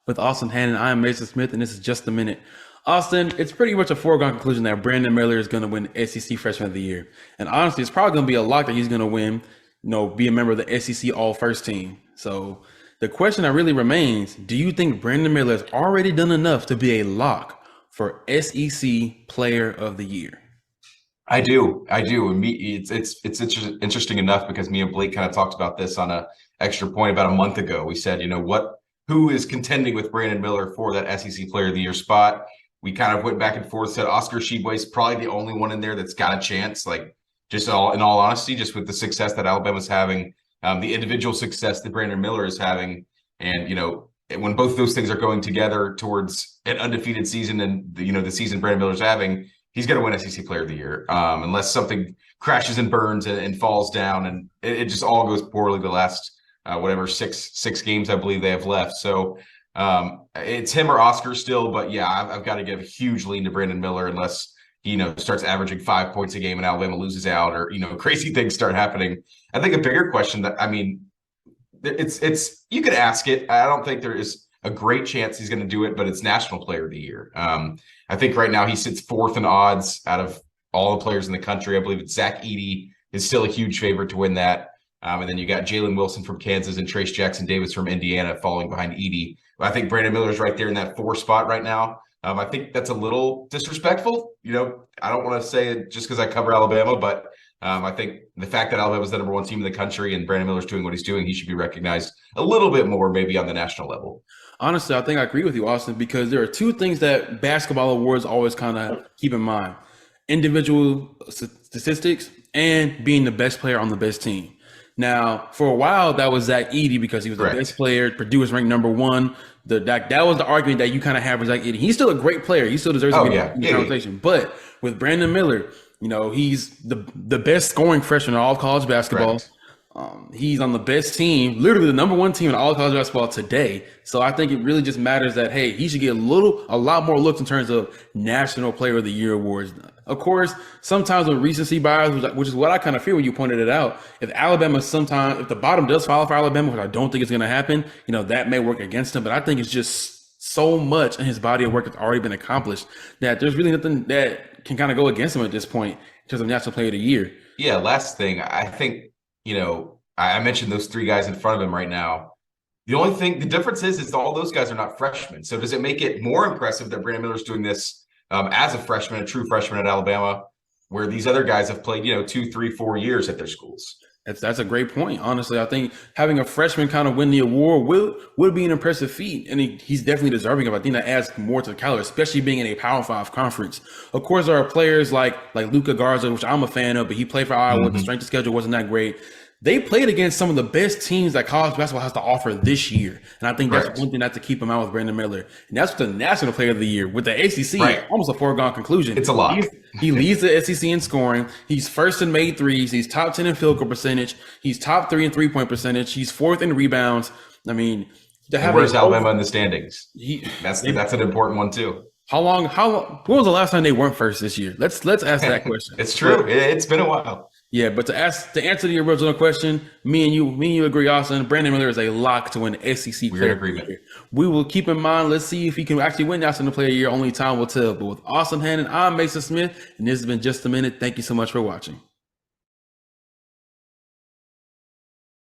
With Austin Hannon, I am Mason Smith, and this is Just a Minute. Austin, it's pretty much a foregone conclusion that Brandon Miller is going to win SEC Freshman of the Year. And honestly, it's probably going to be a lock that he's going to win, be a member of the SEC All First team. So the question that really remains, do you think Brandon Miller has already done enough to be a lock for SEC Player of the Year? I do. And it's interesting enough because me and Blake kind of talked about this on a extra point about a month ago. We said, who is contending with Brandon Miller for that SEC Player of the Year spot? We kind of went back and forth, said Oscar Tshiebwe is probably the only one in there that's got a chance. Like, just in all honesty, just with the success that Alabama's having, the individual success that Brandon Miller is having, and when both of those things are going together towards an undefeated season, and the season Brandon Miller's having, he's going to win SEC Player of the Year, unless something crashes and burns and falls down, and it just all goes poorly the last six games I believe they have left. So it's him or Oscar still, but yeah, I've got to give a huge lean to Brandon Miller unless he starts averaging 5 points a game and Alabama loses out, or crazy things start happening. I think a bigger question it's you could ask it. I don't think there is a great chance he's going to do it, but it's National Player of the Year. I think right now he sits fourth in odds out of all the players in the country. I believe it's Zach Edey is still a huge favorite to win that. And then you got Jalen Wilson from Kansas and Trace Jackson Davis from Indiana falling behind Edey. I think Brandon Miller's right there in that 4 spot right now. I think that's a little disrespectful. I don't want to say it just because I cover Alabama, but I think the fact that Alabama's the number 1 team in the country and Brandon Miller's doing what he's doing, he should be recognized a little bit more maybe on the national level. Honestly, I think I agree with you, Austin, because there are 2 things that basketball awards always kind of keep in mind: individual statistics and being the best player on the best team. Now, for a while, that was Zach Edey because he was Correct. the best player. Purdue was ranked number 1. That was the argument that you kind of have with Zach Edey. He's still a great player. He still deserves to be in the conversation. But with Brandon Miller, he's the best scoring freshman in all of college basketball. Correct. He's on the best team, literally the number 1 team in all of college basketball today. So I think it really just matters that, hey, he should get a lot more looks in terms of National Player of the Year awards. Of course, sometimes with recency bias, which is what I kind of feel when you pointed it out, if the bottom does fall for Alabama, which I don't think is going to happen, that may work against him. But I think it's just so much in his body of work that's already been accomplished that there's really nothing that can kind of go against him at this point in terms of National Player of the Year. Yeah, last thing, I think, I mentioned those 3 guys in front of him right now. The difference is all those guys are not freshmen. So does it make it more impressive that Brandon Miller's doing this as a freshman, a true freshman at Alabama, where these other guys have played, 2, 3, 4 years at their schools? That's a great point. Honestly, I think having a freshman kind of win the award would be an impressive feat, and he's definitely deserving of it. I think that adds more to the caliber, especially being in a Power 5 conference. Of course, there are players like Luka Garza, which I'm a fan of, but he played for Iowa. The strength of schedule wasn't that great. They played against some of the best teams that college basketball has to offer this year. And I think that's one thing not to keep him out with Brandon Miller. And that's the National Player of the Year. With the ACC, almost a foregone conclusion. It's a lot. He leads the SEC in scoring. He's first in made threes. He's top 10 in field goal percentage. He's top 3 in three-point percentage. He's 4th in rebounds. I mean, where's Alabama in the standings? That's an important one too. When was the last time they weren't first this year? Let's ask that question. It's true. It's been a while. Yeah, but to answer your original question, me and you agree, Austin. Brandon Miller is a lock to win SEC Player of the Year. We will keep in mind. Let's see if he can actually win National Player of the Year. Only time will tell. But with Austin Hannon, I'm Mason Smith, and this has been Just a Minute. Thank you so much for watching.